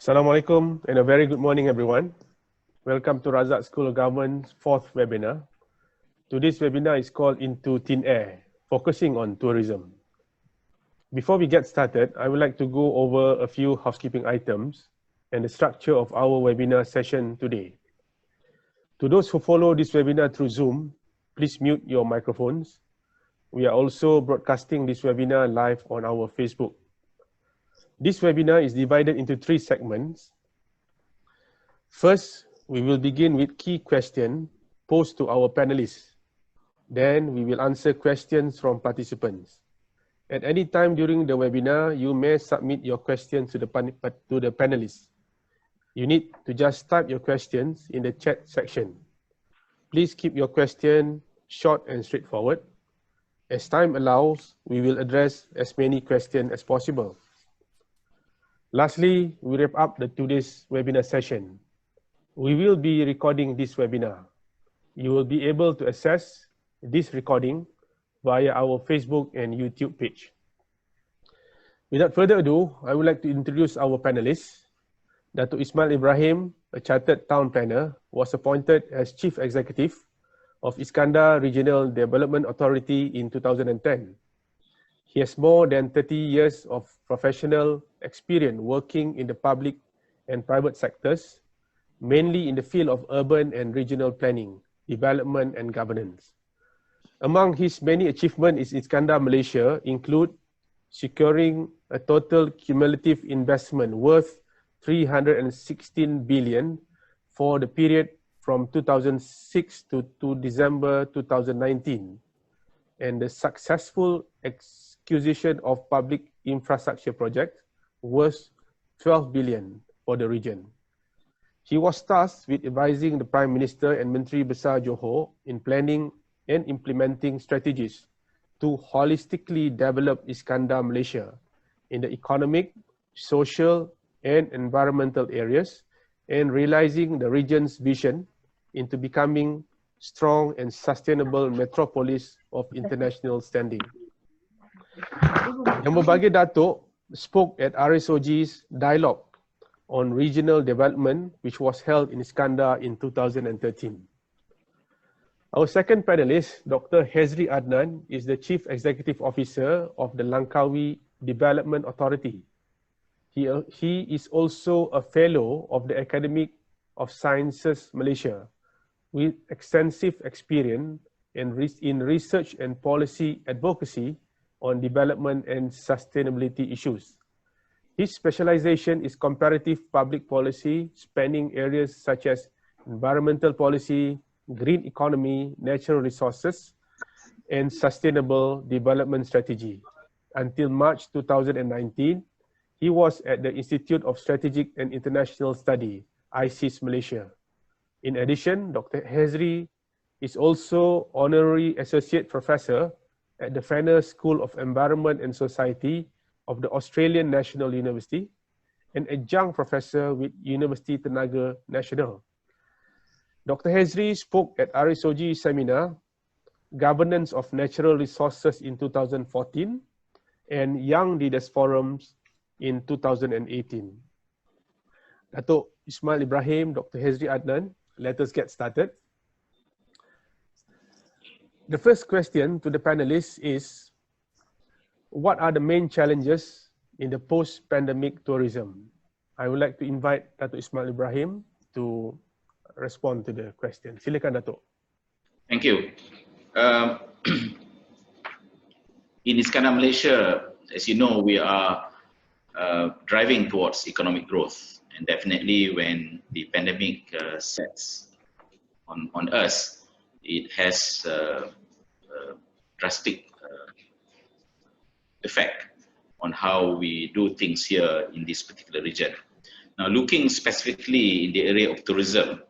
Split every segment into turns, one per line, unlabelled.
Assalamualaikum and a very good morning everyone. Welcome to Razak School of Government's 4th webinar. Today's webinar is called Into Thin Air, focusing on tourism. Before we get started, I would like to go over a few housekeeping items and the structure of our webinar session today. To those who follow this webinar through Zoom, please mute your microphones. We are also broadcasting this webinar live on our Facebook. This webinar is divided into 3 segments. First, we will begin with key questions posed to our panelists. Then we will answer questions from participants. At any time during the webinar, you may submit your questions to the panelists. You need to just type your questions in the chat section. Please keep your question short and straightforward. As time allows, we will address as many questions as possible. Lastly, we wrap up today's webinar session. We will be recording this webinar. You will be able to access this recording via our Facebook and YouTube page. Without further ado, I would like to introduce our panelists. Datuk Ismail Ibrahim, a chartered town planner, was appointed as Chief Executive of Iskandar Regional Development Authority in 2010. He has more than 30 years of professional experience working in the public and private sectors, mainly in the field of urban and regional planning, development and governance. Among his many achievements in Iskandar, Malaysia include securing a total cumulative investment worth 316 billion for the period from 2006 to December 2019, and the successful acquisition of public infrastructure projects worth 12 billion for the region. He was tasked with advising the Prime Minister and Menteri Besar Johor in planning and implementing strategies to holistically develop Iskandar, Malaysia in the economic, social, and environmental areas, and realizing the region's vision into becoming strong and sustainable metropolis of international standing. Yang Berbahagia Datuk spoke at RSOG's Dialogue on Regional Development, which was held in Iskandar in 2013. Our second panelist, Dr. Hezri Adnan, is the Chief Executive Officer of the Langkawi Development Authority. He is also a Fellow of the Academy of Sciences Malaysia, with extensive experience in research and policy advocacy on development and sustainability issues. His specialization is comparative public policy, spanning areas such as environmental policy, green economy, natural resources, and sustainable development strategy. Until March 2019, he was at the Institute of Strategic and International Study, ISIS Malaysia. In addition, Dr. Hezri is also Honorary Associate Professor at the Fenner School of Environment and Society of the Australian National University, and Adjunct Professor with University Tenaga Nasional. Dr. Hezri spoke at RSOG seminar, Governance of Natural Resources in 2014, and Young Leaders Forums in 2018. Datuk Ismail Ibrahim, Dr. Hezri Adnan, let us get started. The first question to the panelists is, what are the main challenges in the post-pandemic tourism? I would like to invite Datuk Ismail Ibrahim to respond to the question. Silakan, Datuk.
Thank you. In Iskandar, Malaysia, as you know, we are driving towards economic growth. And definitely when the pandemic sets on us, it has a drastic effect on how we do things here in this particular region. Now, looking specifically in the area of tourism,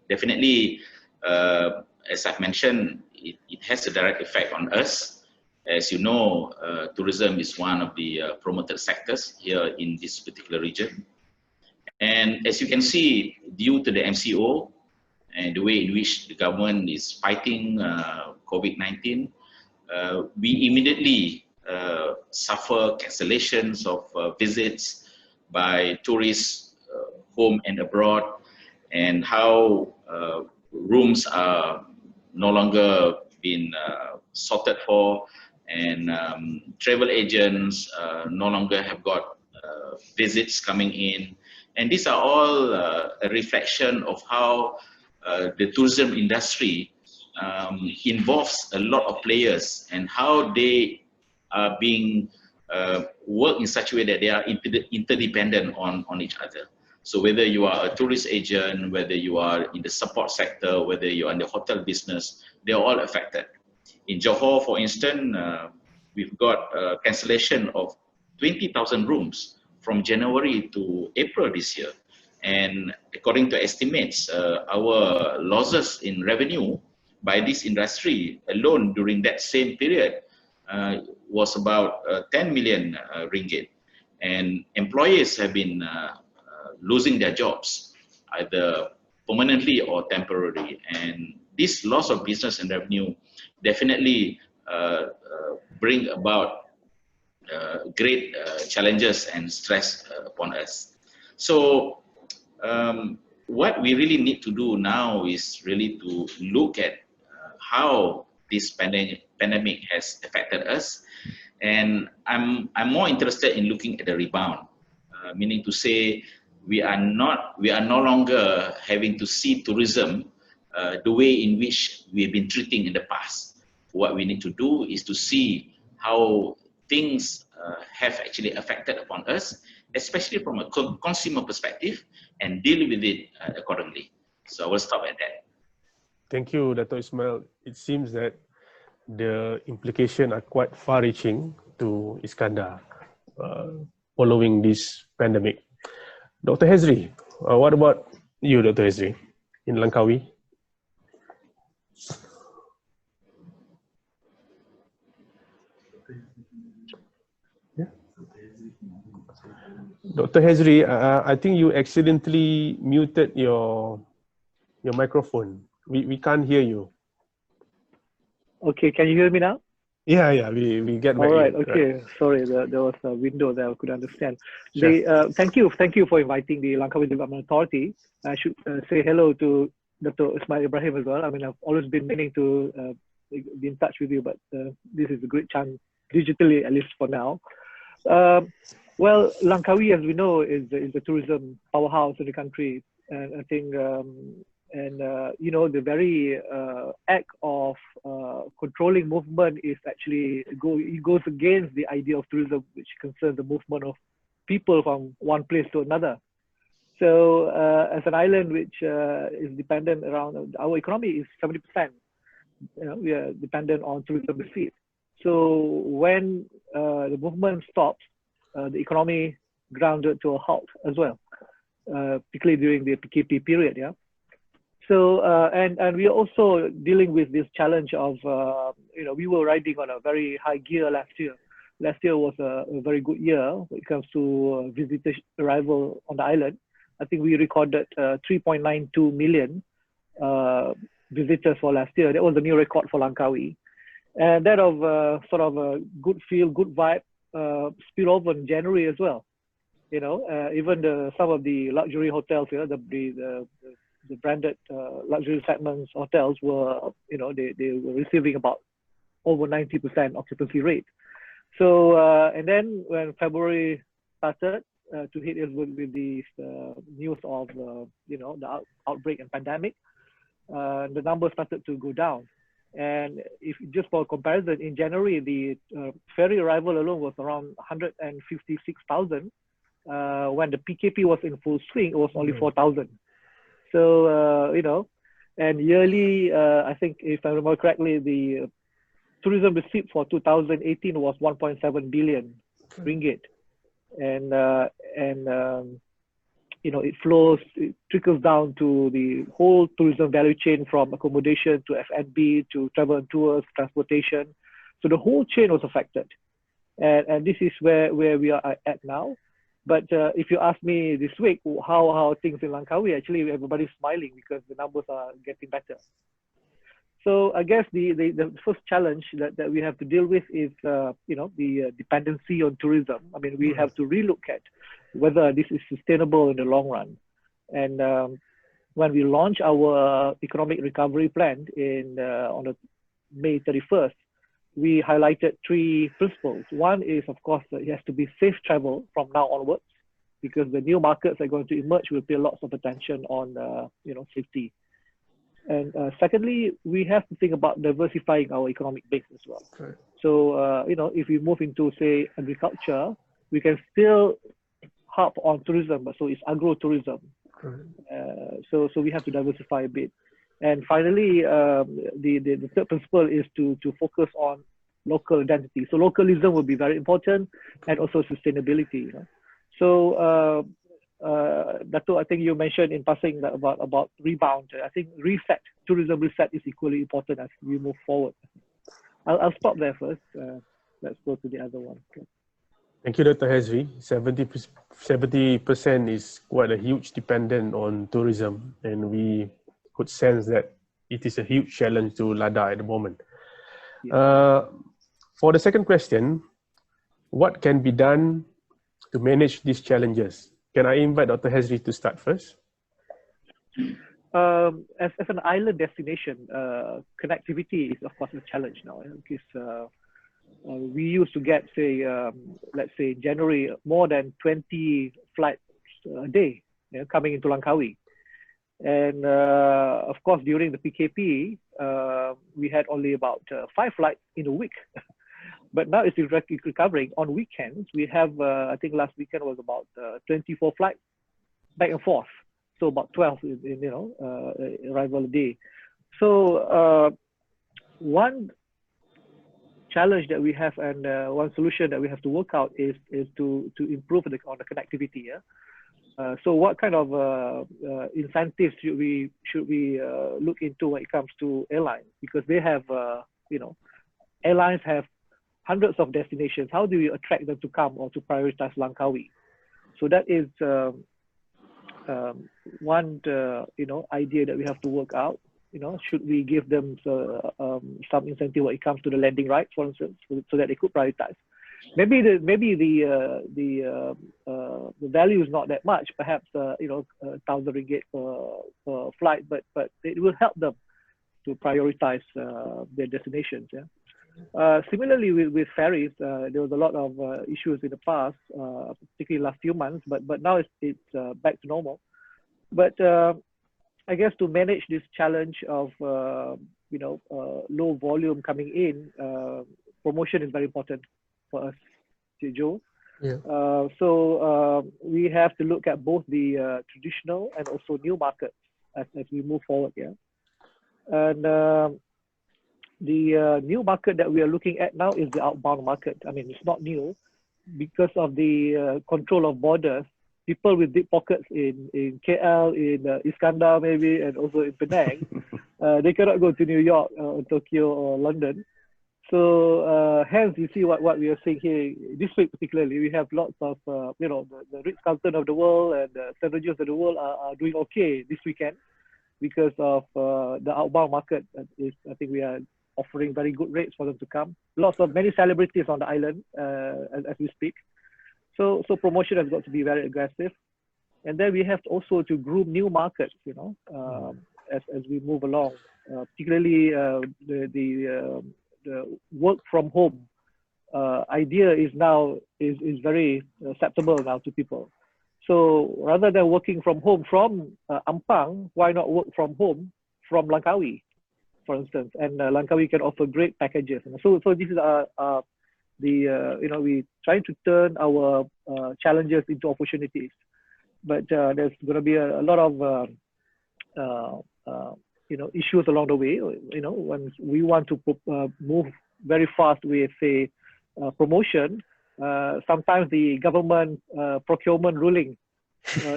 definitely, as I've mentioned, it has a direct effect on us. As you know, tourism is one of the promoted sectors here in this particular region. And as you can see, due to the MCO and the way in which the government is fighting COVID-19, we immediately suffer cancellations of visits by tourists home and abroad, and how rooms are no longer being sorted for, and travel agents no longer have got visits coming in. And these are all a reflection of how the tourism industry involves a lot of players, and how they are being work in such a way that they are interdependent on each other. So whether you are a tourist agent, whether you are in the support sector, whether you are in the hotel business, they are all affected. In Johor, for instance, we've got cancellation of 20,000 rooms from January to April this year. And according to estimates, our losses in revenue by this industry alone during that same period was about 10 million ringgit. And employers have been losing their jobs, either permanently or temporarily. And this loss of business and revenue definitely bring about great challenges and stress upon us. So what we really need to do now is really to look at how this pandemic has affected us. And I'm more interested in looking at the rebound, meaning to say we are no longer having to see tourism the way in which we've been treating in the past. What we need to do is to see how things have actually affected upon us, especially from a consumer perspective, and deal with it accordingly. So I will stop at that.
Thank you, Datuk Ismail. It seems that the implications are quite far-reaching to Iskandar following this pandemic. Dr. Hezri, what about you, Dr. Hezri, in Langkawi? Yeah. Dr. Hezri, I think you accidentally muted your microphone. We can't hear you.
Okay, can you hear me now?
Yeah, we get back.
All right,
in.
okay.
Right.
Sorry, there was a window that I could understand.
Sure.
Thank you for inviting the Langkawi Development Authority. I should say hello to Dr. Ismail Ibrahim as well. I mean, I've always been meaning to be in touch with you, but this is a great chance, digitally at least for now. Well, Langkawi, as we know, is the tourism powerhouse in the country, and I think you know, the very act of controlling movement is actually it goes against the idea of tourism, which concerns the movement of people from one place to another. So as an island which is dependent around, our economy is 70%. You know, we are dependent on tourism receipts. So when the movement stops, the economy grounded to a halt as well, particularly during the PKP period. Yeah. So and we are also dealing with this challenge of you know, we were riding on a very high gear last year. Last year was a very good year when it comes to visitor arrival on the island. I think we recorded 3.92 million visitors for last year. That was a new record for Langkawi, and that of sort of a good feel, good vibe spill over in January as well. You know, even some of the luxury hotels, you know, the branded luxury segments hotels were, you know, they were receiving about over 90% occupancy rate. So and then when February started to hit us with the news of you know, the outbreak and pandemic, the numbers started to go down. And if just for comparison, in January the ferry arrival alone was around 156,000. When the PKP was in full swing, it was only 4,000. So, you know, and yearly, I think if I remember correctly, the tourism receipt for 2018 was 1.7 billion ringgit. And you know, it trickles down to the whole tourism value chain, from accommodation to F&B to travel and tours, transportation. So the whole chain was affected. And this is where we are at now. But if you ask me this week, how things in Langkawi, actually everybody's smiling because the numbers are getting better. So I guess the first challenge that we have to deal with is the dependency on tourism. I mean, we have to relook at whether this is sustainable in the long run. And when we launch our economic recovery plan on the May 31st, we highlighted 3 principles. One is, of course, that it has to be safe travel from now onwards, because the new markets that are going to emerge will pay lots of attention on safety. And secondly, we have to think about diversifying our economic base as well.
Right.
So, if we move into, say, agriculture, we can still harp on tourism, but so it's agro-tourism.
Right.
So we have to diversify a bit. And finally, the third principle is to focus on local identity. So localism will be very important, and also sustainability. So Datuk, I think you mentioned in passing that about rebound. I think tourism reset is equally important as we move forward. I'll stop there first. Let's go to the other one. Okay.
Thank you, Dr. Hezri. 70% is quite a huge dependent on tourism, and we could sense that it is a huge challenge to LADA at the moment.
Yeah.
For the second question, what can be done to manage these challenges? Can I invite Dr. Hezri to start first?
As an island destination, connectivity is of course a challenge now, because we used to get, say, let's say January, more than 20 flights a day coming into Langkawi. And of course, during the PKP, we had only about 5 flights in a week. But now it's recovering. On weekends, we have, I think last weekend was about 24 flights back and forth. So about 12 arrival a day. So one challenge that we have, and one solution that we have to work out is to improve on the connectivity. Yeah? So what kind of incentives should we look into when it comes to airlines? Because they have, airlines have hundreds of destinations. How do we attract them to come or to prioritize Langkawi? So that is one idea that we have to work out. Should we give them some incentive when it comes to the landing rights, for instance, so that they could prioritize? Maybe the value is not that much, perhaps 1,000 ringgit per flight, but it will help them to prioritize their destinations. Yeah. Similarly, with ferries, there was a lot of issues in the past, particularly last few months, but now it's back to normal. But I guess to manage this challenge of low volume coming in, promotion is very important for us, Joe.
Yeah.
So we have to look at both the traditional and also new markets as we move forward. Yeah. And the new market that we are looking at now is the outbound market. I mean, it's not new because of the control of borders. People with deep pockets in KL, in Iskandar maybe, and also in Penang, they cannot go to New York or Tokyo or London. So hence you see what we are seeing here this week particularly. We have lots of the Ritz-Carlton of the world and the St. Regis of the world are doing okay this weekend because of the outbound market. I think we are offering very good rates for them to come. Many celebrities on the island as we speak. So promotion has got to be very aggressive, and then we have also to groom new markets. As we move along, particularly the work from home idea is very acceptable now to people. So rather than working from home from Ampang, why not work from home from Langkawi, for instance? And Langkawi can offer great packages. So this is we trying to turn our challenges into opportunities, but there's going to be a lot of issues along the way. When we want to move very fast with a promotion, sometimes the government procurement ruling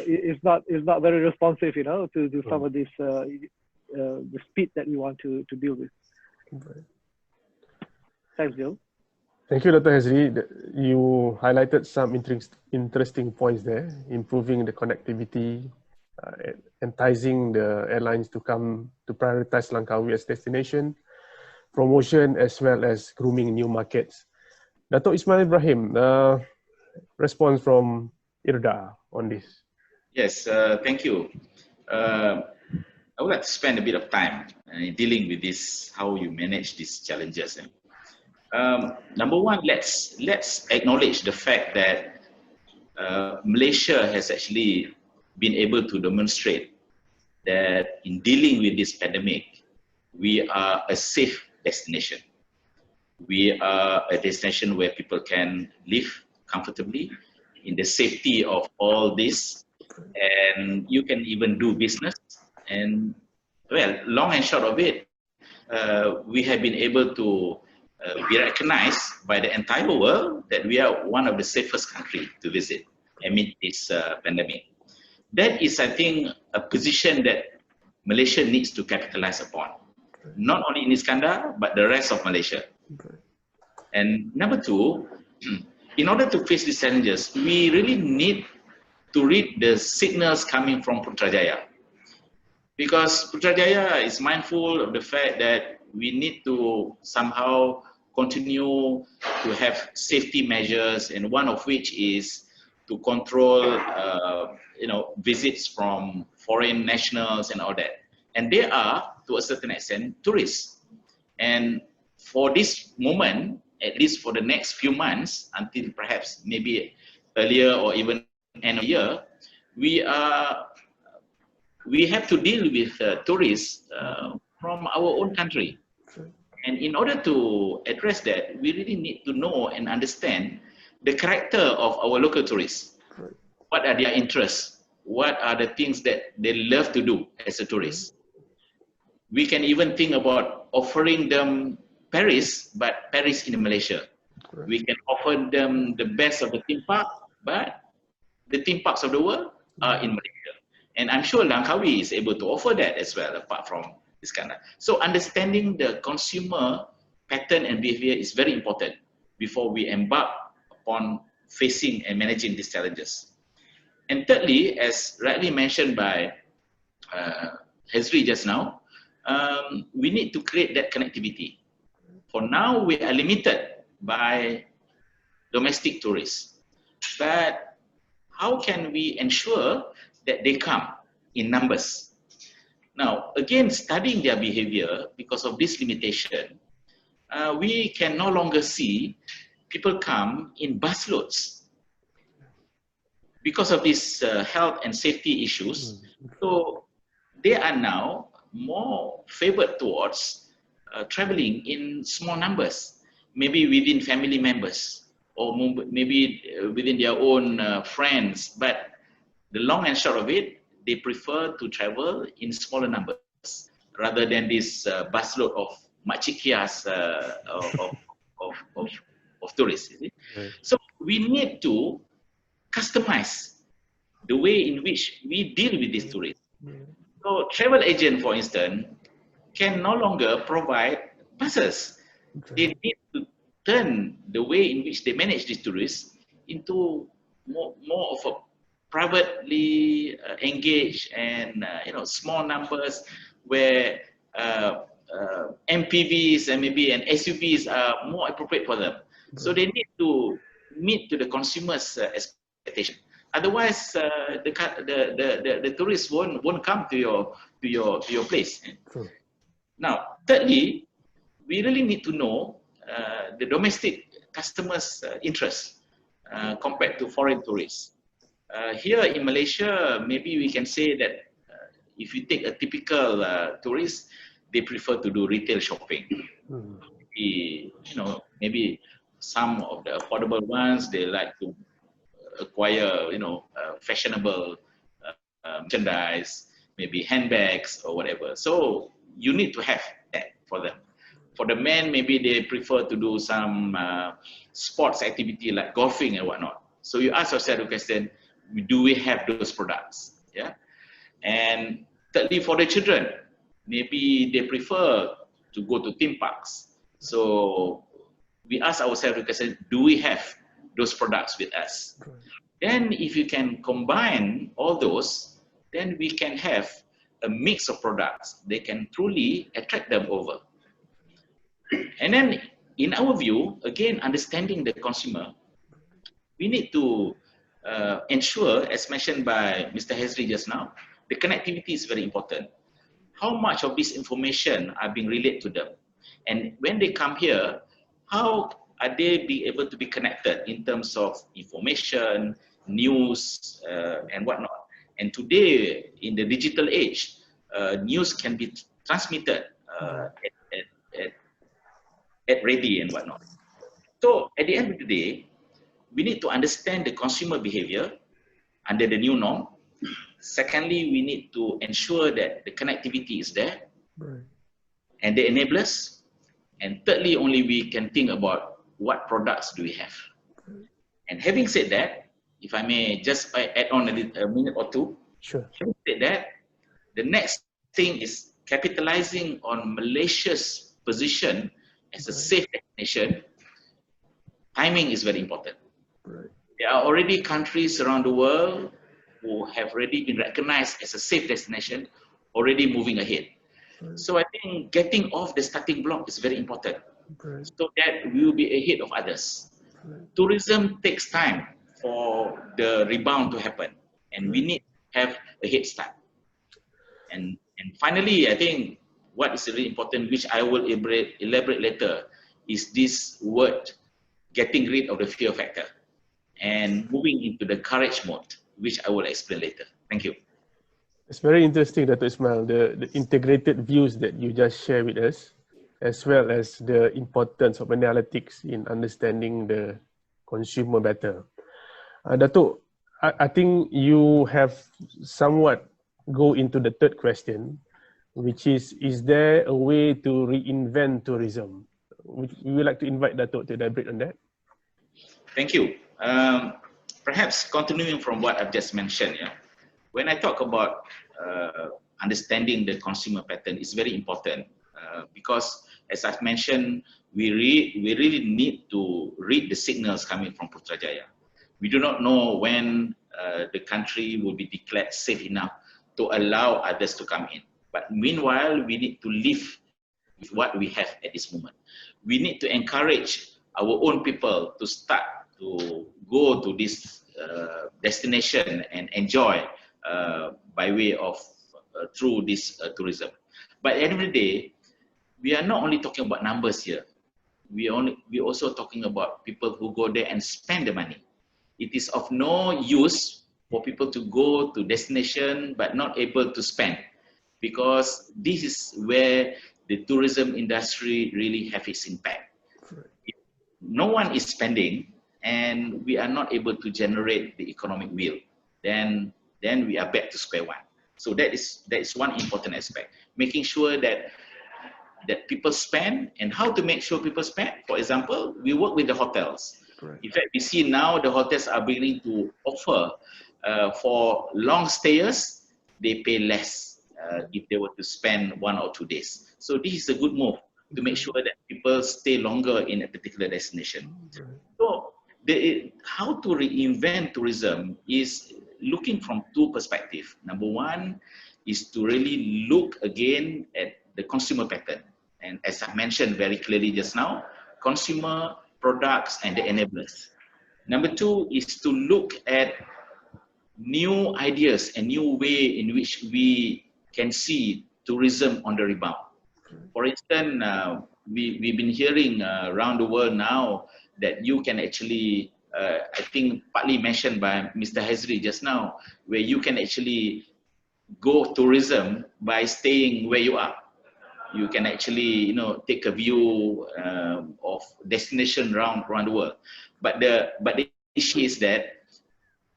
is not very responsive, to some of this the speed that we want to deal with.
Right.
Thanks, Joe.
Thank you, Dr. Hezri. You highlighted some interesting points there, improving the connectivity, enticing the airlines to come to prioritize Langkawi as destination, promotion, as well as grooming new markets. Datuk Ismail Ibrahim, response from IRDA on this.
Yes, thank you. I would like to spend a bit of time dealing with this, how you manage these challenges. Number one, let's acknowledge the fact that Malaysia has actually been able to demonstrate that in dealing with this pandemic, we are a safe destination. We are a destination where people can live comfortably in the safety of all this, and you can even do business. And well, long and short of it, we have been able to be recognized by the entire world that we are one of the safest countries to visit amid this pandemic. That is, I think, a position that Malaysia needs to capitalize upon, not only in Iskandar, but the rest of Malaysia. And number two, in order to face these challenges, we really need to read the signals coming from Putrajaya. Because Putrajaya is mindful of the fact that we need to somehow continue to have safety measures, and one of which is to control visits from foreign nationals and all that. And they are, to a certain extent, tourists. And for this moment, at least for the next few months, until perhaps maybe earlier or even end of year, we have to deal with tourists from our own country. And in order to address that, we really need to know and understand the character of our local tourists. What are their interests? What are the things that they love to do as a tourist? We can even think about offering them Paris, but Paris in Malaysia. We can offer them the best of the theme park, but the theme parks of the world are in Malaysia. And I'm sure Langkawi is able to offer that as well, apart from Iskandar. So understanding the consumer pattern and behavior is very important before we embark upon facing and managing these challenges. And thirdly, as rightly mentioned by Hezri just now, we need to create that connectivity. For now, we are limited by domestic tourists. But how can we ensure that they come in numbers? Now, again, studying their behavior, because of this limitation, we can no longer see people come in busloads because of these health and safety issues. So they are now more favored towards traveling in small numbers, maybe within family members or maybe within their own friends. But the long and short of it, they prefer to travel in smaller numbers rather than this busload of machikias of tourists. So we need to customize the way in which we deal with these tourists. So travel agent, for instance, can no longer provide buses. They need to turn the way in which they manage these tourists into more of a privately engaged and small numbers where MPVs and maybe an SUVs are more appropriate for them. So they need to meet to the consumers' expectation. Otherwise, the tourists won't come to your place. Now, thirdly, we really need to know the domestic customers' interests compared to foreign tourists. Here in Malaysia, maybe we can say that if you take a typical tourist, they prefer to do retail shopping. Maybe some of the affordable ones, they like to acquire, fashionable merchandise, maybe handbags or whatever. So you need to have that for them. For the men, maybe they prefer to do some sports activity like golfing and whatnot. So you ask yourself the question, do we have those products? Yeah. And thirdly, for the children, maybe they prefer to go to theme parks. So we ask ourselves the question, do we have those products with us? Then if you can combine all those, then we can have a mix of products. They can truly attract them over. And then, in our view, again, understanding the consumer, we need to ensure, as mentioned by Mr. Hezri just now, the connectivity is very important. How much of this information are being relayed to them? And when they come here, how are they being able to be connected in terms of information, news, and whatnot? And today, in the digital age, news can be transmitted at ready and whatnot. So at the end of the day, we need to understand the consumer behavior under the new norm. Secondly, we need to ensure that the connectivity is there, and the enablers. And thirdly, only we can think about what products do we have. And having said that, if I may just add on a minute or two.
Sure.
Having said that, the next thing is capitalizing on Malaysia's position as a safe destination. Timing is very important. There are already countries around the world who have already been recognized as a safe destination, already moving ahead. So I think getting off the starting block is very important, so that we will be ahead of others. Tourism takes time for the rebound to happen, and we need to have a head start. And finally, I think what is really important, which I will elaborate later, is this word, getting rid of the fear factor and moving into the courage mode, which I will explain later. Thank you.
It's very interesting, Datuk Ismail, the integrated views that you just shared with us, as well as the importance of analytics in understanding the consumer better. Datuk, I think you have somewhat go into the third question, which is there a way to reinvent tourism? We would like to invite Datuk to elaborate on that.
Thank you. Perhaps continuing from what I've just mentioned, when I talk about understanding the consumer pattern, it's very important because, as I've mentioned, we really need to read the signals coming from Putrajaya. We do not know when the country will be declared safe enough to allow others to come in. But meanwhile, we need to live with what we have at this moment. We need to encourage our own people to start to go to this destination and enjoy by way of through this tourism. But at the end of the day, we are not only talking about numbers here. We're also talking about people who go there and spend the money. It is of no use for people to go to destination but not able to spend, because this is where the tourism industry really have its impact. If no one is spending and we are not able to generate the economic will, then we are back to square one. So that is one important aspect, making sure that people spend. And how to make sure people spend? For example, we work with the hotels. In fact, we see now the hotels are beginning to offer for long stayers, they pay less if they were to spend 1 or 2 days. So this is a good move to make sure that people stay longer in a particular destination. So how to reinvent tourism is looking from two perspectives. Number one is to really look again at the consumer pattern. And as I mentioned very clearly just now, consumer, products, and the enablers. Number two is to look at new ideas and new way in which we can see tourism on the rebound. For instance, we've been hearing around the world now that you can actually, I think partly mentioned by Mr. Hezri just now, where you can actually go tourism by staying where you are. You can actually, take a view of destination around the world. But the issue is that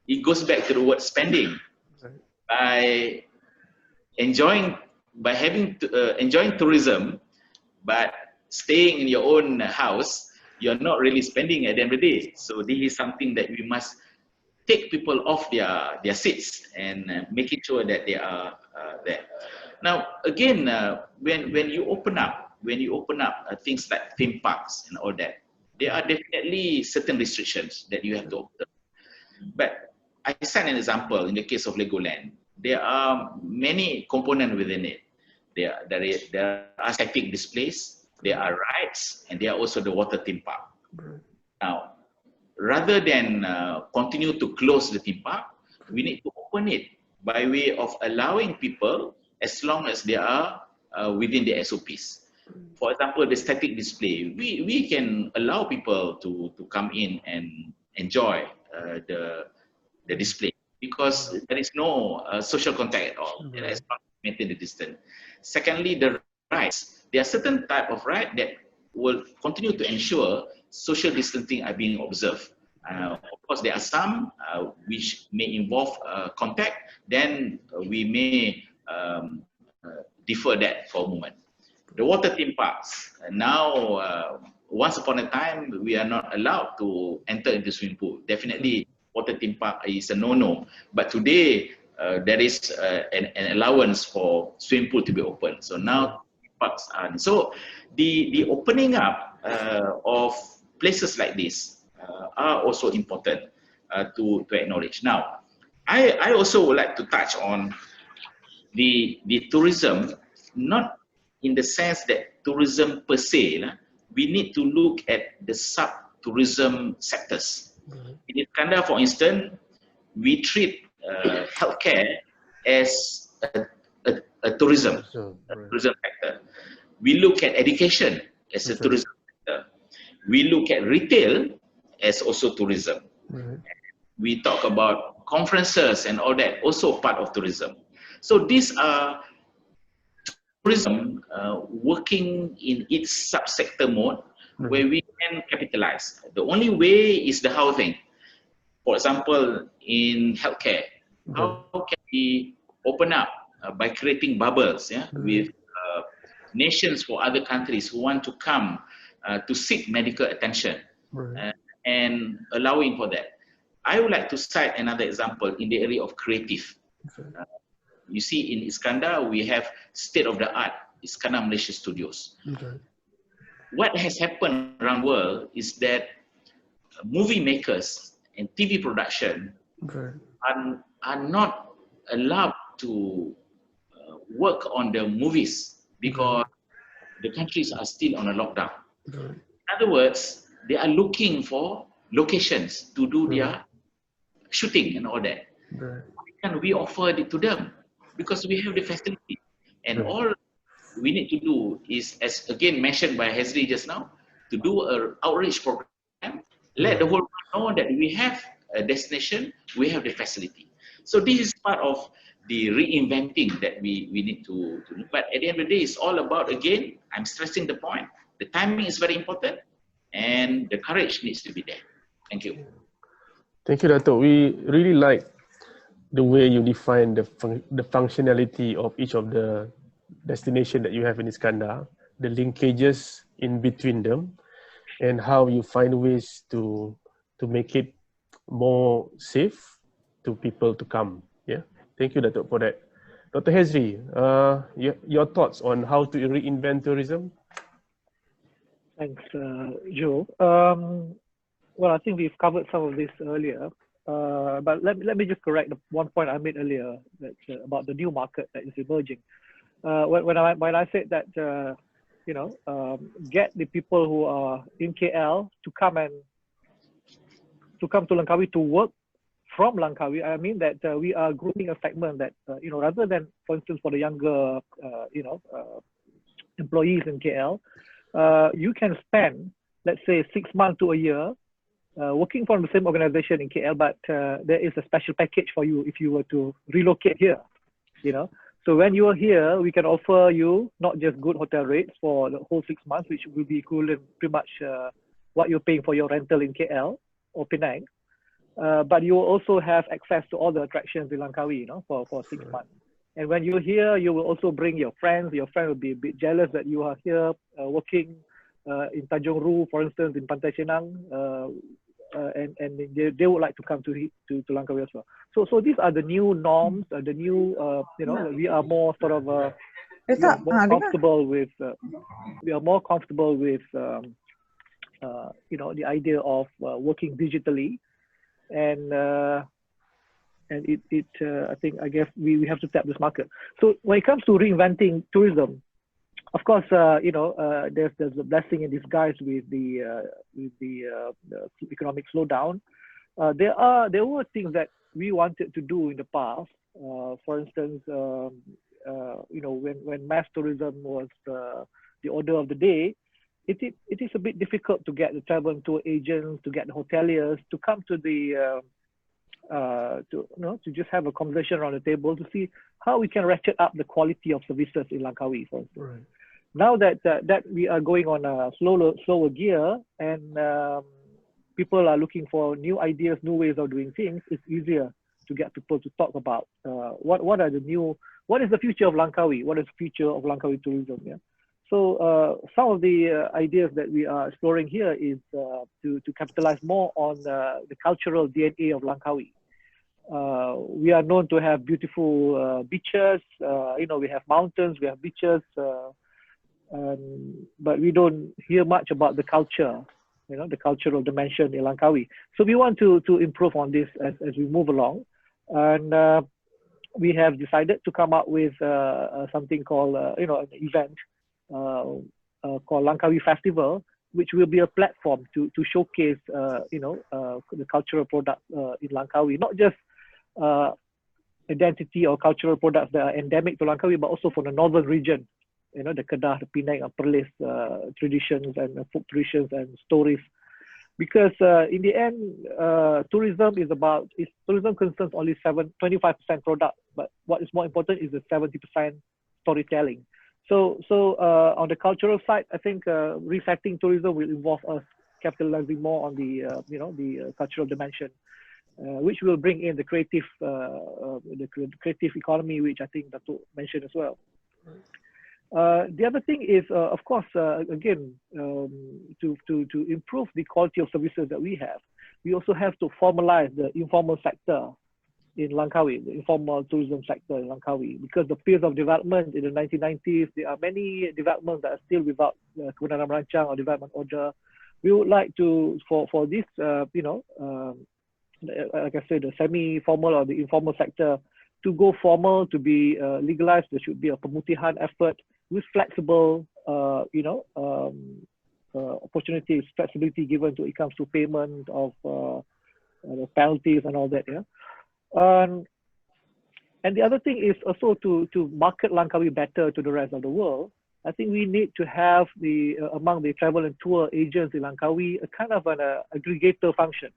it goes back to the word spending. By enjoying tourism, but staying in your own house, you're not really spending at the end of the day. So this is something that we must take people off their seats and making sure that they are there. Now, again, when you open up things like theme parks and all that, there are definitely certain restrictions that you have to observe. But I cite an example in the case of Legoland. there are many components within it. There are static displays, there are rides, and there are also the water theme park. Now, rather than continue to close the theme park, we need to open it by way of allowing people, as long as they are within the SOPs. For example, the static display, we can allow people to come in and enjoy the display, because there is no social contact at all. There is not maintain the distance. Secondly, the rides. There are certain type of ride that will continue to ensure social distancing are being observed. Of course, there are some which may involve contact. Then we may defer that for a moment. The water theme parks. Now, once upon a time, we are not allowed to enter into swimming pool. Definitely, water theme park is a no-no. But today, there is an allowance for swimming pool to be open. So now, parks are. So the opening up of places like this are also important to acknowledge. Now, I also would like to touch on the tourism, not in the sense that tourism per se. We need to look at the sub-tourism sectors. In Iskandar, for instance, we treat healthcare as a tourism sector. We look at education as a tourism sector. We look at retail as also tourism. We talk about conferences and all that, also part of tourism. So these are tourism working in its subsector mode where we can capitalize. The only way is the housing. For example, in healthcare, how can we open up by creating bubbles with nations for other countries who want to come to seek medical attention and allowing for that. I would like to cite another example in the area of creative. You see, in Iskandar, we have state-of-the-art Iskandar Malaysia Studios. What has happened around the world is that movie makers and TV production are not allowed to work on the movies because the countries are still on a lockdown. In other words, they are looking for locations to do their shooting and all that. Why can't we offer it to them? Because we have the facility. And all we need to do is, as again mentioned by Hezri just now, to do an outreach program, let the whole world know that we have a destination, we have the facility. So this is part of the reinventing that we need to do. But at the end of the day, it's all about, again, I'm stressing the point, the timing is very important and the courage needs to be there. Thank you.
Thank you, Datuk. We really like the way you define the functionality of each of the destination that you have in Iskandar, the linkages in between them, and how you find ways to make it more safe to people to come. Yeah, thank you, Datuk, for that. Dr. Hezri, your thoughts on how to reinvent tourism?
Thanks, Joe. Well, I think we've covered some of this earlier, but let me just correct the one point I made earlier about the new market that is emerging. When I said that, get the people who are in KL to come to Langkawi to work from Langkawi, I mean that we are grouping a segment that, rather than, for instance, for the younger, employees in KL, you can spend, let's say, 6 months to a year working for the same organization in KL, but there is a special package for you if you were to relocate here, So when you are here, we can offer you not just good hotel rates for the whole 6 months, which will be equivalent pretty much what you're paying for your rental in KL or Penang, but you will also have access to all the attractions in Langkawi, for 6 months. And when you're here, you will also bring your friends. Your friend will be a bit jealous that you are here working in Tanjung Ru, for instance, in Pantai Chenang, and they would like to come to Langkawi as well. So these are the new norms, the new, we are more sort of comfortable with, the idea of working digitally. And I guess we have to tap this market. So when it comes to reinventing tourism, of course, there's a blessing in disguise with the economic slowdown. There were things that we wanted to do in the past. For instance, when mass tourism was the order of the day, it is a bit difficult to get the travel and tour agents, to get the hoteliers to come to the to just have a conversation around the table to see how we can ratchet up the quality of services in Langkawi, for instance.
Right.
Now that we are going on a slower gear, and people are looking for new ideas, new ways of doing things, it's easier to get people to talk about what is the future of Langkawi? What is the future of Langkawi tourism? Yeah. So some of the ideas that we are exploring here is to capitalize more on the cultural DNA of Langkawi. We are known to have beautiful beaches. We have mountains, we have beaches, but we don't hear much about the culture. The cultural dimension in Langkawi. So we want to improve on this as we move along, and we have decided to come up with something called an event called Langkawi Festival, which will be a platform to showcase the cultural products in Langkawi, not just identity or cultural products that are endemic to Langkawi, but also for the northern region. The Kedah, the Penang, and Perlis traditions and folk traditions and stories. Because in the end, tourism concerns only 25% product, but what is more important is the 70% storytelling. So on the cultural side, I think resetting tourism will involve us capitalizing more on the cultural dimension, which will bring in the creative economy, which I think Datuk mentioned as well. The other thing is, of course, again, to improve the quality of services that we have, we also have to formalize the informal sector in Langkawi, the informal tourism sector in Langkawi, because the pace of development in the 1990s, there are many developments that are still without kebenaran merancang or development order. We would like to, for this, like I said, the semi-formal or the informal sector to go formal, to be legalized. There should be a pemutihan effort with flexible, opportunities, flexibility given to it comes to payment of penalties and all that. Yeah. And the other thing is also to market Langkawi better to the rest of the world. I think we need to have among the travel and tour agents in Langkawi a kind of an aggregator function.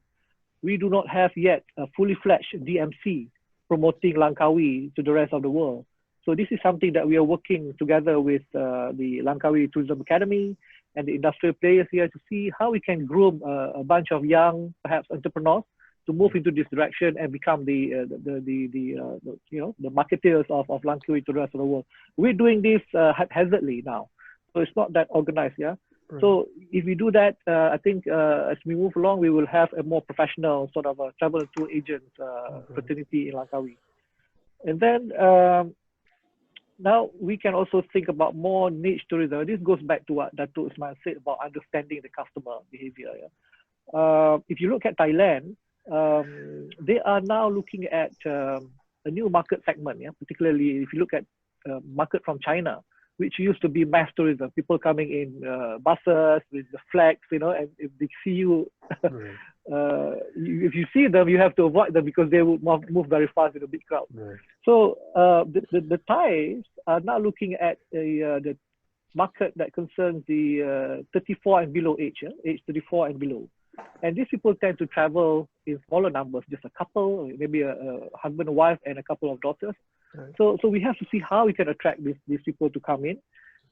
We do not have yet a fully fledged DMC promoting Langkawi to the rest of the world. So this is something that we are working together with the Langkawi Tourism Academy and the industrial players here to see how we can groom a bunch of young, perhaps entrepreneurs, to move into this direction and become the marketeers of Langkawi to the rest of the world. We're doing this haphazardly now, so it's not that organized. Yeah. Right. So if we do that, I think as we move along, we will have a more professional sort of a travel and tour agent fraternity in Langkawi. And then now we can also think about more niche tourism. This goes back to what Datuk Ismail said about understanding the customer behavior. Yeah? If you look at Thailand, they are now looking at a new market segment. Yeah? Particularly if you look at market from China, which used to be mass tourism, people coming in buses with the flags, and if they see you, right. If you see them, you have to avoid them because they will move very fast in a big crowd. Right. So the Thais are now looking at the market that concerns the 34 and below age 34 and below. And these people tend to travel in smaller numbers, just a couple, maybe a husband and wife and a couple of daughters. Right. So we have to see how we can attract these people to come in,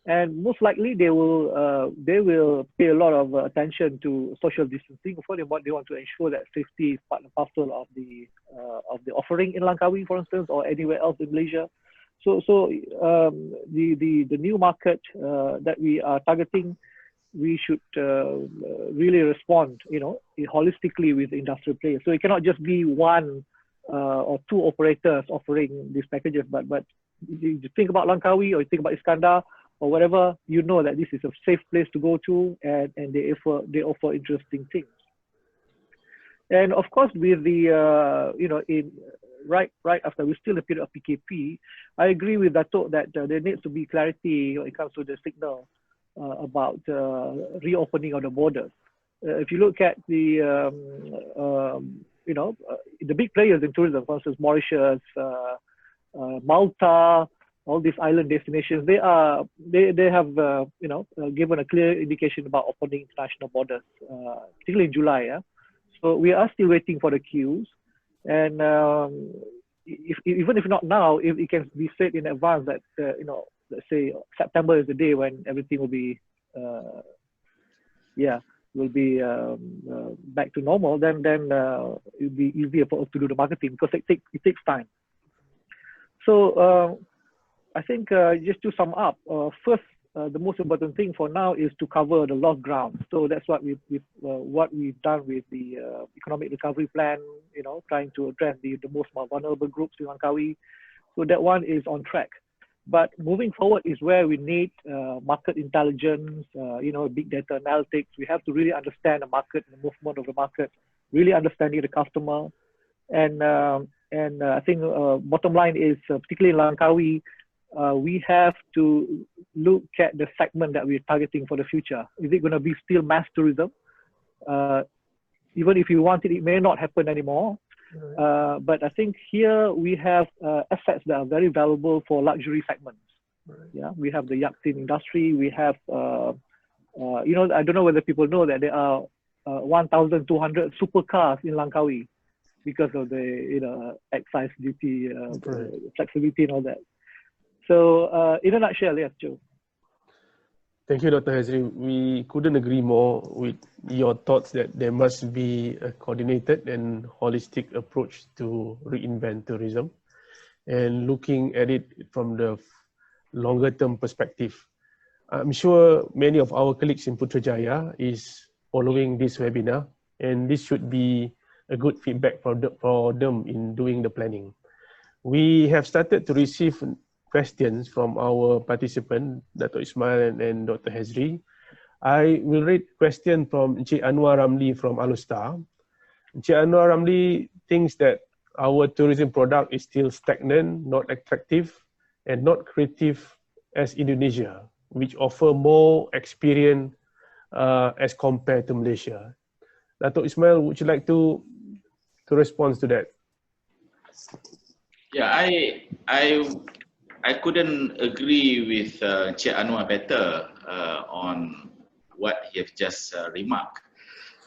and most likely they will pay a lot of attention to social distancing. Of course, they want to ensure that safety is part and parcel of the offering in Langkawi, for instance, or anywhere else in Malaysia. So the new market that we are targeting, we should really respond, holistically with industrial players. So it cannot just be one or two operators offering these packages, but you think about Langkawi or you think about Iskandar or whatever, that this is a safe place to go to, and they offer interesting things. And of course, with the right after we're still in a period of PKP, I agree with Datuk that there needs to be clarity when it comes to the signal about reopening of the borders. If you look at the the big players in tourism, for instance, Mauritius, Malta, all these island destinations, they have given a clear indication about opening international borders, particularly in July. Yeah? So we are still waiting for the queues, and even if not now, if it can be said in advance that let's say September is the day when everything will be back to normal, then it'll be easier for us to do the marketing, because it takes time. So I think just to sum up, first, the most important thing for now is to cover the lost ground. So that's what we've done with the economic recovery plan, trying to address the most vulnerable groups in Langkawi. So that one is on track. But moving forward is where we need market intelligence, big data analytics. We have to really understand the market, the movement of the market, really understanding the customer. And I think bottom line is, particularly in Langkawi, we have to look at the segment that we're targeting for the future. Is it going to be still mass tourism? Even if you want it, it may not happen anymore. Right. But I think here we have assets that are very valuable for luxury segments. Right. Yeah, we have the yachting industry. We have, I don't know whether people know that there are 1,200 supercars in Langkawi because of the excise duty, flexibility and all that. So in a nutshell, yes, Joe.
Thank you, Dr. Hezri. We couldn't agree more with your thoughts that there must be a coordinated and holistic approach to reinvent tourism, and looking at it from the longer term perspective. I'm sure many of our colleagues in Putrajaya is following this webinar, and this should be a good feedback for them in doing the planning. We have started to receive questions from our participant, Datuk Ismail and Dr. Hezri. I will read question from Encik Anwar Ramli from Alustar. Encik Anwar Ramli thinks that our tourism product is still stagnant, not attractive, and not creative as Indonesia, which offer more experience as compared to Malaysia. Datuk Ismail, would you like to respond to that?
Yeah, I couldn't agree with Encik Anwar better on what he have just remarked.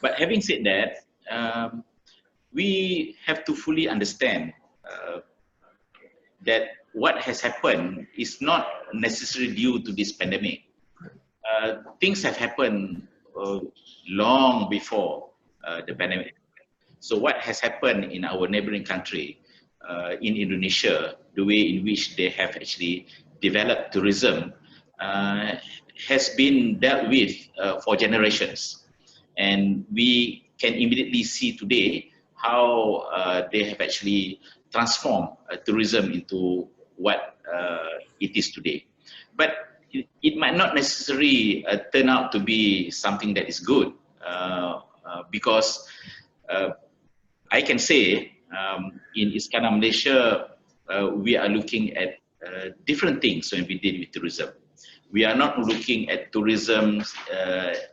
But having said that, we have to fully understand that what has happened is not necessarily due to this pandemic. Things have happened long before the pandemic. So what has happened in our neighboring country, in Indonesia, the way in which they have actually developed tourism has been dealt with for generations. And we can immediately see today how they have actually transformed tourism into what it is today. But it might not necessarily turn out to be something that is good, because I can say in Iskandar, Malaysia, we are looking at different things when we deal with tourism. We are not looking at tourism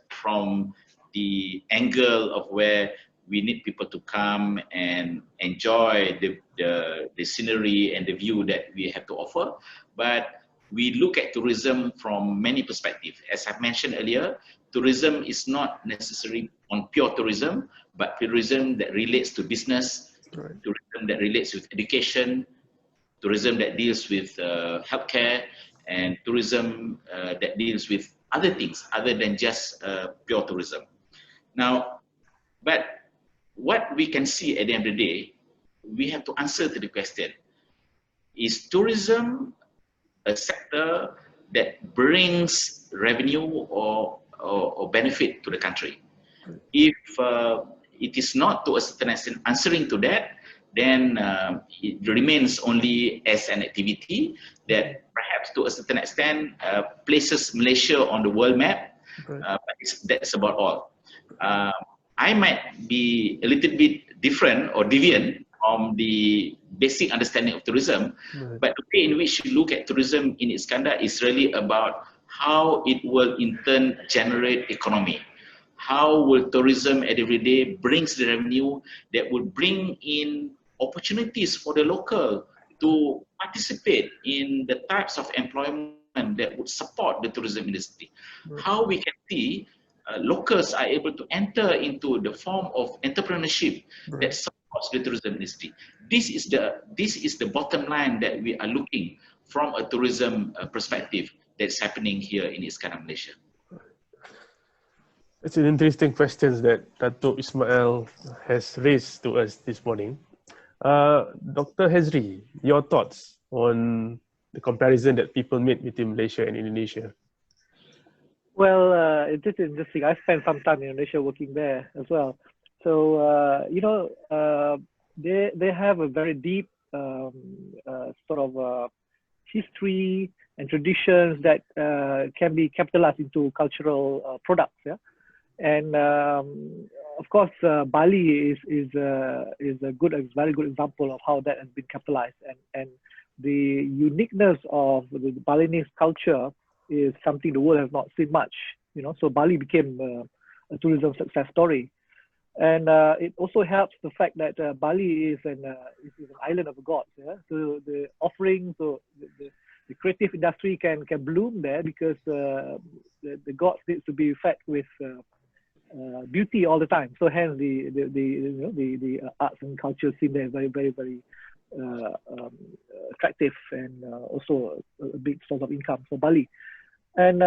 from the angle of where we need people to come and enjoy the scenery and the view that we have to offer, but we look at tourism from many perspectives. As I mentioned earlier, tourism is not necessarily on pure tourism, but tourism that relates to business, right. Tourism that relates with education, tourism that deals with healthcare, and tourism that deals with other things other than just pure tourism. Now, but what we can see at the end of the day, we have to answer to the question, is tourism a sector that brings revenue or benefit to the country? If it is not to a certain extent answering to that, then it remains only as an activity that perhaps to a certain extent places Malaysia on the world map, but that's about all. I might be a little bit different or deviant from the basic understanding of tourism, but the way in which you look at tourism in Iskandar is really about how it will in turn generate economy. How will tourism at every day brings the revenue that would bring in opportunities for the local to participate in the types of employment that would support the tourism industry. How we can see locals are able to enter into the form of entrepreneurship that supports the tourism industry. This is the bottom line that we are looking from a tourism perspective that's happening here in Iskandar, Malaysia.
It's an interesting question that Datuk Ismail has raised to us this morning. Dr. Hezri, your thoughts on the comparison that people made between Malaysia and Indonesia?
Well, it is interesting. I spent some time in Indonesia working there as well. So, they have a very deep sort of history and traditions that can be capitalized into cultural products. Yeah, and of course, Bali is a very good example of how that has been capitalized, and the uniqueness of the Balinese culture is something the world has not seen much. So Bali became a tourism success story, and it also helps the fact that Bali is an island of the gods. Yeah? So the offerings, so the creative industry can bloom there because the gods need to be fed with beauty all the time. So hence the arts and culture scene there is very, very, very attractive, and also a big source of income for Bali. And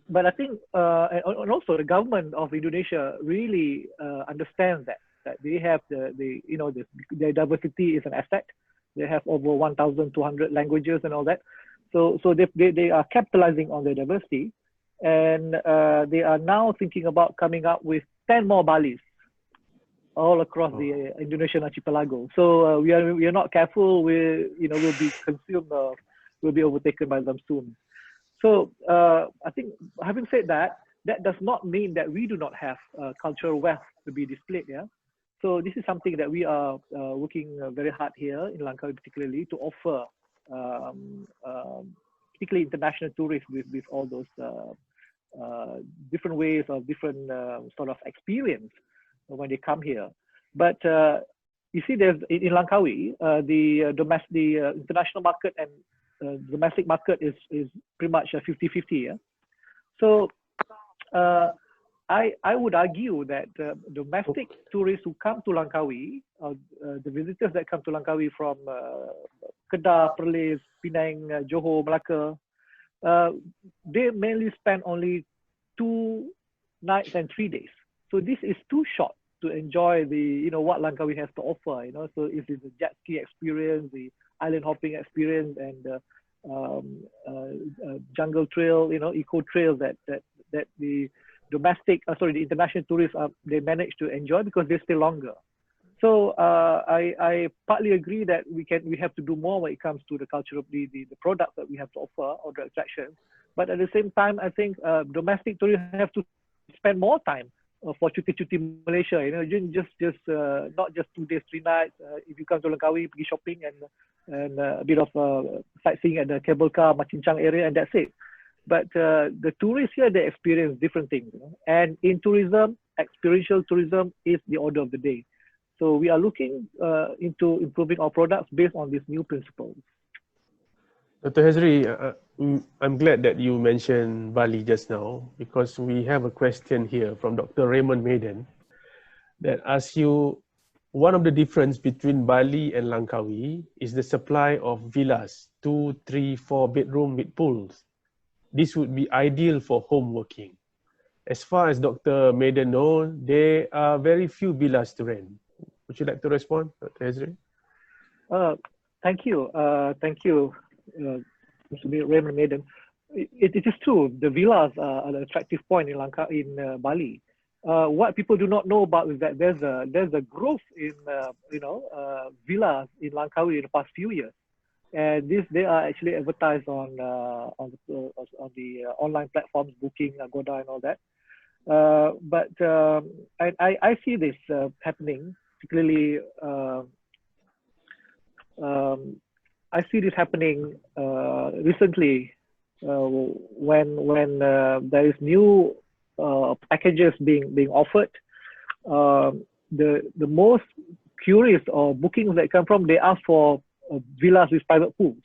but I think and also the government of Indonesia really understands that they have their diversity is an asset. They have over 1,200 languages and all that. So they are capitalizing on their diversity, and they are now thinking about coming up with 10 more Balis all across the Indonesian archipelago. So we are not careful, we'll be consumed, we'll be overtaken by them soon. So I think, having said that, that does not mean that we do not have cultural wealth to be displayed. Yeah. So this is something that we are working very hard here in Langkawi, particularly to offer, particularly international tourists with all those different ways of different sort of experience when they come here. But you see, there's in Langkawi, the international market and domestic market is pretty much a 50-50. Yeah? So I would argue that domestic tourists who come to Langkawi, the visitors that come to Langkawi from Kedah, Perlis, Penang, Johor, Melaka, they mainly spend only 2 nights and 3 days. So this is too short to enjoy the what Langkawi has to offer. So if it's a jet ski experience, the island hopping experience, and jungle trail, eco trails that the the international tourists they manage to enjoy because they stay longer. So I partly agree that we have to do more when it comes to the culture of the products that we have to offer or the attractions. But at the same time, I think domestic tourists have to spend more time for cuti Malaysia. Just not just 2 days, 3 nights. If you come to Langkawi, pergi shopping and a bit of sightseeing at the cable car, Machincang area, and that's it. But the tourists here, they experience different things. And in tourism, experiential tourism is the order of the day. So we are looking into improving our products based on these new principles.
Dr. Hezri, I'm glad that you mentioned Bali just now, because we have a question here from Dr. Raymond Maiden that asks you, one of the difference between Bali and Langkawi is the supply of villas, 2, 3, 4 bedroom with pools. This would be ideal for home working. As far as Dr. Maiden knows, there are very few villas to rent. Would you like to respond, Dr. Hezri?
Thank you. Thank you, Mr. Raymond Maiden. It is true. The villas are an attractive point in Bali. What people do not know about is that there's a growth in villas in Langkawi in the past few years, and they are actually advertised on the online platforms, Booking, Agoda, and all that. But I see this happening, particularly I see this happening recently when there is new packages being offered. The most curious or bookings that come from, they ask for villas with private pools,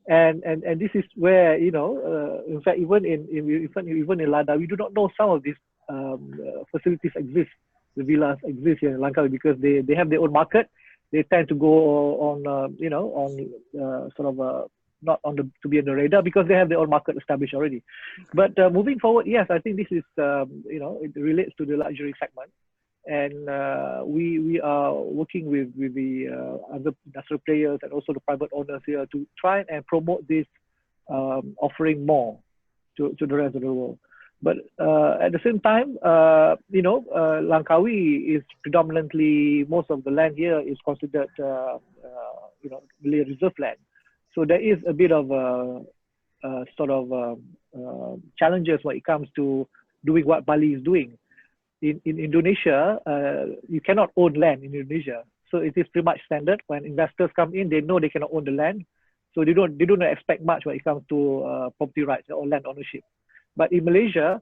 and this is where, you know, in fact, even in LADA, we do not know some of these facilities exist. The villas exist here in Langkawi because they have their own market. They tend to go on, you know, on sort of not on to be on the radar because they have their own market established already. But moving forward, yes, I think this is, you know, it relates to the luxury segment, and we are working with the other industrial players and also the private owners here to try and promote this offering more to the rest of the world. But at the same time, you know, Langkawi is predominantly, most of the land here is considered, you know, really reserve land. So there is a bit of sort of challenges when it comes to doing what Bali is doing. In Indonesia, you cannot own land in Indonesia. So it is pretty much standard. When investors come in, they know they cannot own the land. So they don't expect much when it comes to property rights or land ownership. But in Malaysia,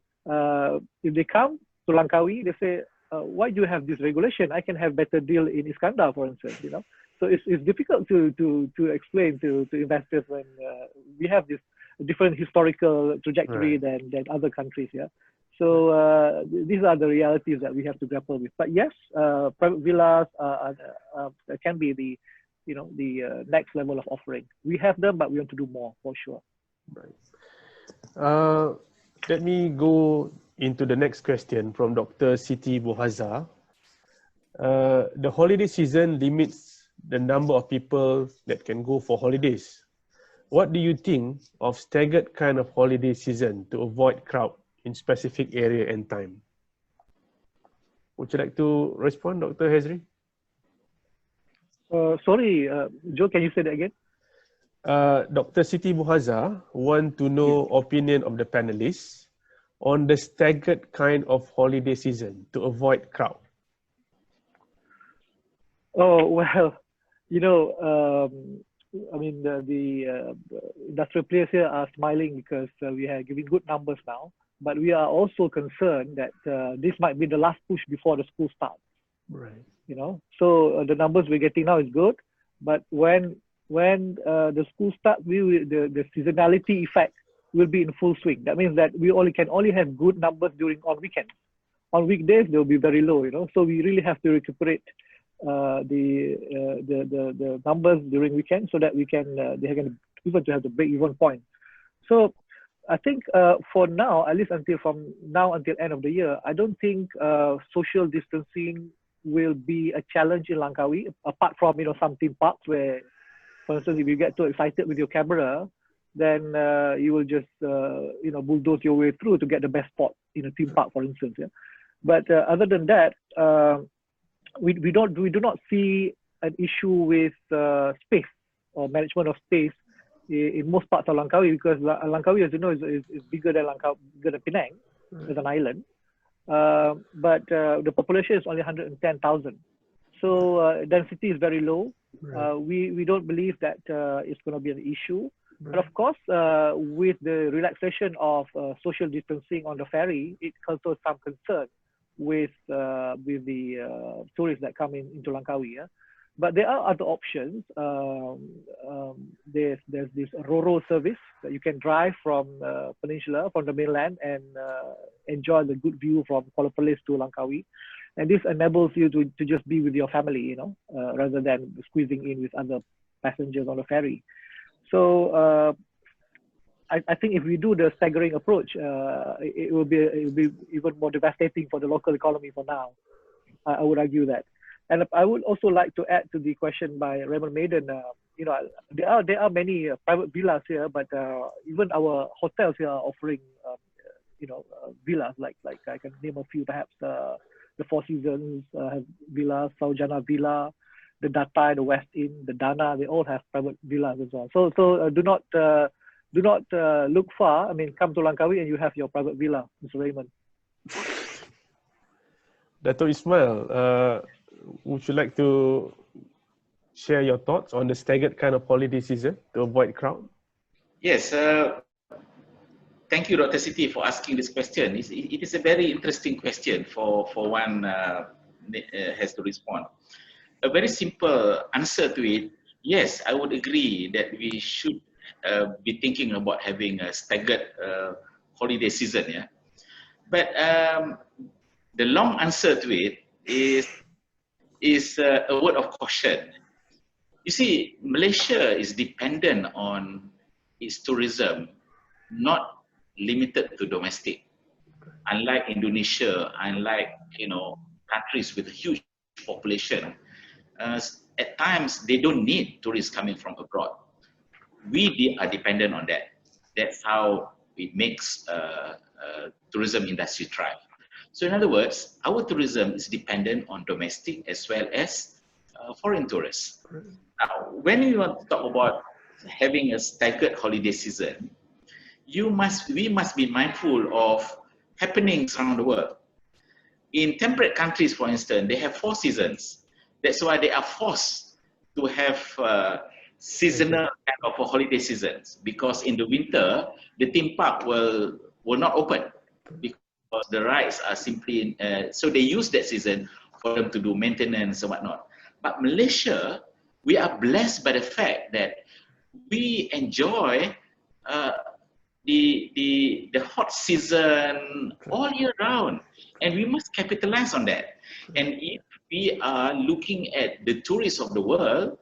if they come to Langkawi, they say, why do you have this regulation? I can have better deal in Iskandar, for instance, you know. So it's difficult to explain to investors when we have this different historical trajectory than other countries, yeah. So these are the realities that we have to grapple with. But yes, private villas can be the, you know, the next level of offering. We have them, but we want to do more for sure.
Right. Let me go into the next question from Dr. Siti Buhaza. The holiday season limits the number of people that can go for holidays. What do you think of staggered kind of holiday season to avoid crowd in specific area and time? Would you like to respond, Dr. Hezri?
Sorry, Joe, can you say that again?
Dr. Siti Buhaza want to know opinion of the panelists on the staggered kind of holiday season to avoid crowd.
Oh, well, you know, I mean, the industrial players here are smiling because we are giving good numbers now, but we are also concerned that this might be the last push before the school starts.
Right.
You know, so the numbers we're getting now is good, but when the school starts, the seasonality effect will be in full swing. That means that we can only have good numbers on weekends. On weekdays, they'll be very low, you know. So we really have to recuperate the numbers during weekends so that we can they can even to have the break-even point. So I think for now, at least until end of the year, I don't think social distancing will be a challenge in Langkawi, apart from, you know, some theme parks where, for instance, if you get too excited with your camera, then you will just you know, bulldoze your way through to get the best spot in a theme park, for instance. Yeah. But other than that, we do not see an issue with space or management of space in most parts of Langkawi, because Langkawi, as you know, is bigger than Penang as an island. But the population is only 110,000. So density is very low. We don't believe that it's going to be an issue. But of course, with the relaxation of social distancing on the ferry, it causes some concern with the tourists that come into Langkawi. Yeah? But there are other options. There's this RoRo service that you can drive from Peninsula, from the mainland, and enjoy the good view from Kuala Perlis to Langkawi. And this enables you to just be with your family, you know, rather than squeezing in with other passengers on the ferry. So I think if we do the staggering approach, it will be even more devastating for the local economy for now. I would argue that. And I would also like to add to the question by Raymond Maiden. You know, there are many private villas here, but even our hotels here are offering, you know, villas. Like I can name a few, perhaps the Four Seasons have villas, Saujana Villa, the Datai, the West Inn, the Dana. They all have private villas as well. So do not look far. I mean, come to Langkawi and you have your private villa, Mr. Raymond.
Datuk Ismail, would you like to share your thoughts on the staggered kind of holiday season to avoid crowd?
Yes, thank you, Dr. Siti, for asking this question. It is a very interesting question for one has to respond. A very simple answer to it, yes, I would agree that we should be thinking about having a staggered holiday season. Yeah, but the long answer to it is a word of caution. You see, Malaysia is dependent on its tourism, not limited to domestic. Unlike Indonesia, unlike countries with a huge population, at times they don't need tourists coming from abroad. We are dependent on that. That's how it makes tourism industry thrive. So in other words, our tourism is dependent on domestic as well as foreign tourists. Now, when you want to talk about having a staggered holiday season, we must be mindful of happenings around the world. In temperate countries, for instance, they have 4 seasons. That's why they are forced to have seasonal kind of a holiday seasons, because in the winter, the theme park will not open because the rides are simply, so they use that season for them to do maintenance and whatnot. But Malaysia, we are blessed by the fact that we enjoy the hot season all year round, and we must capitalize on that. And if we are looking at the tourists of the world,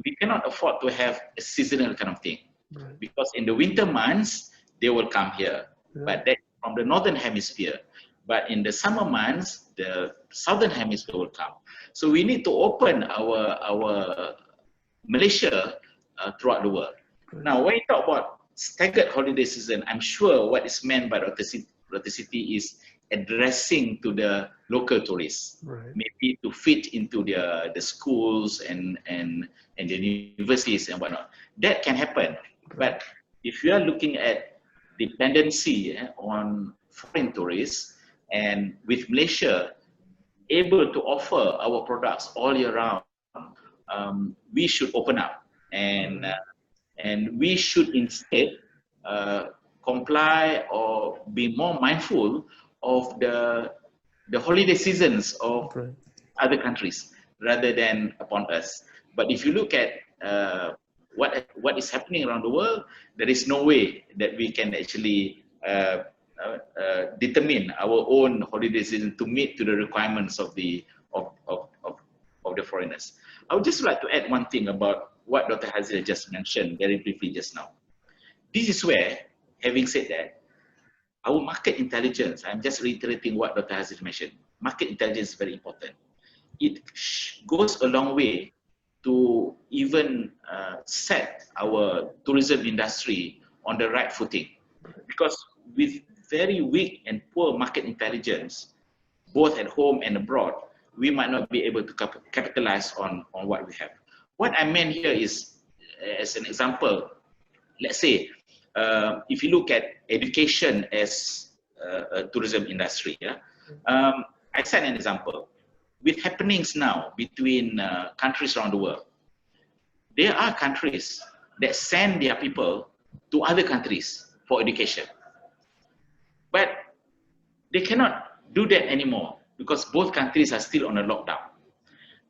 we cannot afford to have a seasonal kind of thing, because in the winter months they will come here, but that's from the northern hemisphere. But in the summer months, the southern hemisphere will come. So we need to open our Malaysia throughout the world. Now, when you talk about staggered holiday season, I'm sure what is meant by Dr. Siti is addressing to the local tourists, maybe to fit into the schools and the universities and whatnot. That can happen. But if you are looking at dependency on foreign tourists, and with Malaysia able to offer our products all year round, we should open up, and we should instead comply or be more mindful of the holiday seasons of other countries rather than upon us. But if you look at what is happening around the world, there is no way that we can actually determine our own holiday season to meet to the requirements of the foreigners. I would just like to add one thing about what Dr. Hezri just mentioned very briefly just now. This is where, having said that, our market intelligence, I'm just reiterating what Dr. Hezri mentioned, market intelligence is very important. It goes a long way to even set our tourism industry on the right footing. Because with very weak and poor market intelligence, both at home and abroad, we might not be able to capitalize on what we have. What I meant here is, as an example, let's say, if you look at education as a tourism industry, I set an example. With happenings now between countries around the world, there are countries that send their people to other countries for education. But they cannot do that anymore because both countries are still on a lockdown.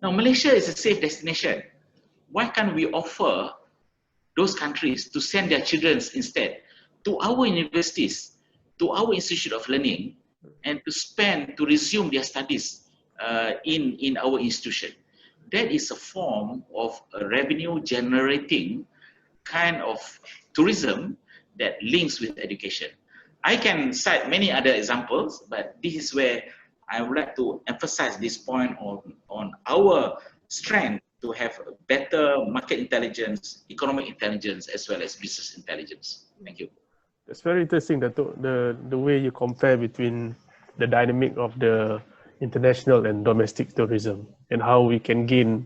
Now, Malaysia is a safe destination. Why can't we offer those countries to send their children instead to our universities, to our institute of learning, and to resume their studies in our institution? That is a form of a revenue generating kind of tourism that links with education. I can cite many other examples, but this is where I would like to emphasize this point on our strength to have better market intelligence, economic intelligence, as well as business intelligence. Thank you.
It's very interesting, Datuk, the way you compare between the dynamic of the international and domestic tourism and how we can gain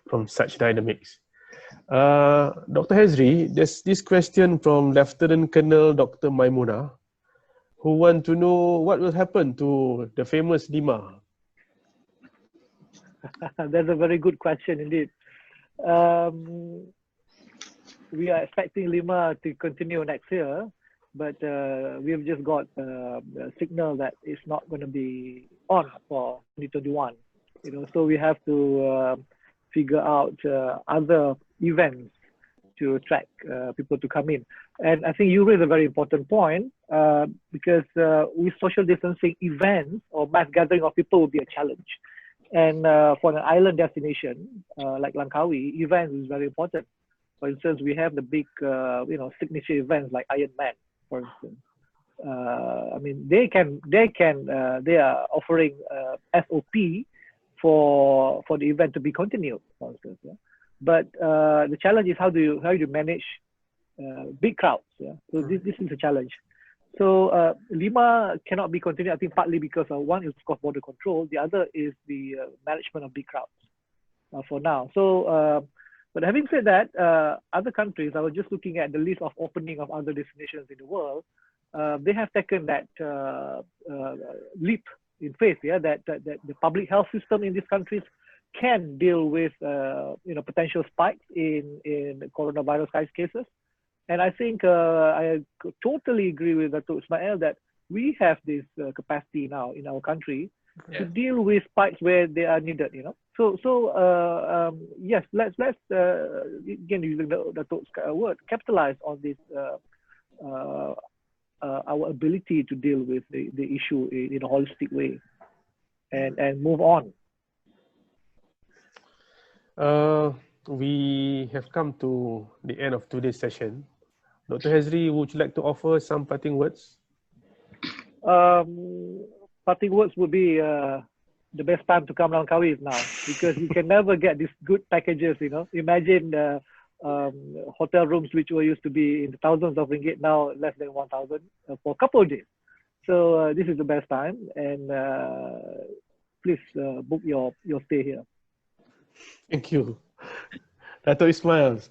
from such dynamics. Dr. Hezri, there's this question from Lieutenant Colonel Dr. Maimuna, who want to know what will happen to the famous Lima.
That's a very good question indeed. We are expecting Lima to continue next year, but we've just got a signal that it's not going to be on for 2021. So we have to figure out other events to attract people to come in. And I think you raise a very important point because with social distancing, events or mass gathering of people will be a challenge. And for an island destination like Langkawi, events is very important. For instance, we have the big, signature events like Iron Man, for instance. I mean, they are offering SOP for the event to be continued, for instance. Yeah? But the challenge is how do you manage big crowds? Yeah? So this is a challenge. So Lima cannot be continued, I think, partly because one is, of course, border control. The other is the management of big crowds for now. So, but having said that, other countries, I was just looking at the list of opening of other destinations in the world. They have taken that leap in faith, yeah, that the public health system in these countries can deal with potential spikes in coronavirus cases. And I think I totally agree with Datuk Ismail that we have this capacity now in our country to deal with spikes where they are needed. So yes, let's again using Datuk's word, capitalize on this our ability to deal with the issue in a holistic way, and move on.
We have come to the end of today's session. Dr. Hezri, would you like to offer some parting words?
Parting words would be the best time to come to Langkawi is now, because you can never get these good packages. Imagine hotel rooms which were used to be in the thousands of ringgit, now less than 1,000 for a couple of days. So this is the best time, and please book your stay here.
Thank you. Datuk Ismail.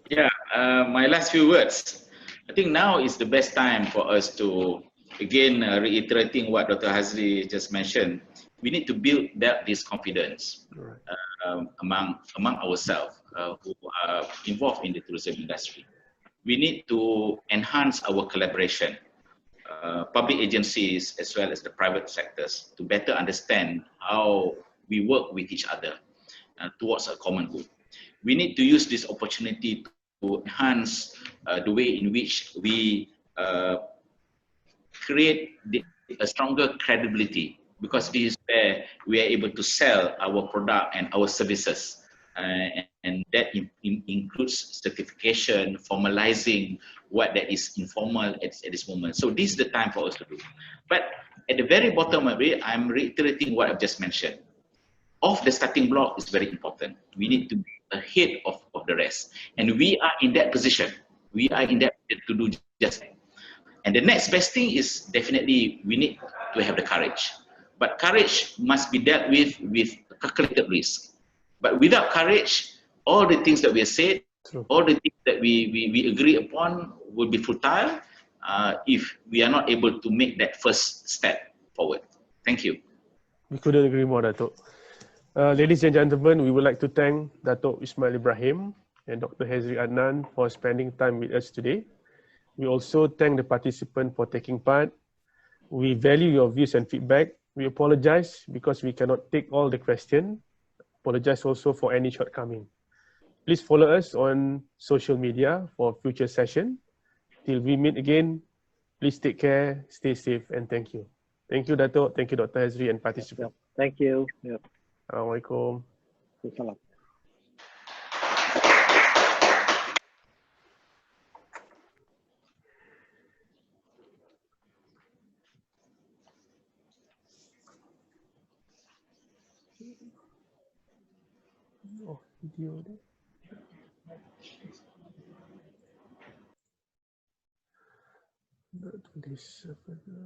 Yeah, my last few words. I think now is the best time for us to, again, reiterating what Dr. Hezri just mentioned, we need to build this confidence among ourselves who are involved in the tourism industry. We need to enhance our collaboration, public agencies as well as the private sectors, to better understand how we work with each other towards a common good. We need to use this opportunity to enhance the way in which we create a stronger credibility, because this is where we are able to sell our product and our services. And that includes certification, formalizing what that is informal at this moment. So this is the time for us to do. But at the very bottom of it, I'm reiterating what I've just mentioned. Off the starting block is very important. We need to be ahead of the rest. And we are in that position. We are in that position to do just that. And the next best thing is definitely we need to have the courage. But courage must be dealt with calculated risk. But without courage, all the things that we have said, all the things that we agree upon will be futile if we are not able to make that first step forward. Thank you.
We couldn't agree more, Datuk. Ladies and gentlemen, we would like to thank Datuk Ismail Ibrahim and Dr. Hezri Adnan for spending time with us today. We also thank the participants for taking part. We value your views and feedback. We apologize because we cannot take all the questions. Apologize also for any shortcoming. Please follow us on social media for future session. Till we meet again, please take care, stay safe, and thank you. Thank you, Datuk. Thank you, Dr. Hezri and participants.
Thank you. Yeah.
Assalamualaikum.
Salam.
Oh, video dia. Nak tulis apa tu?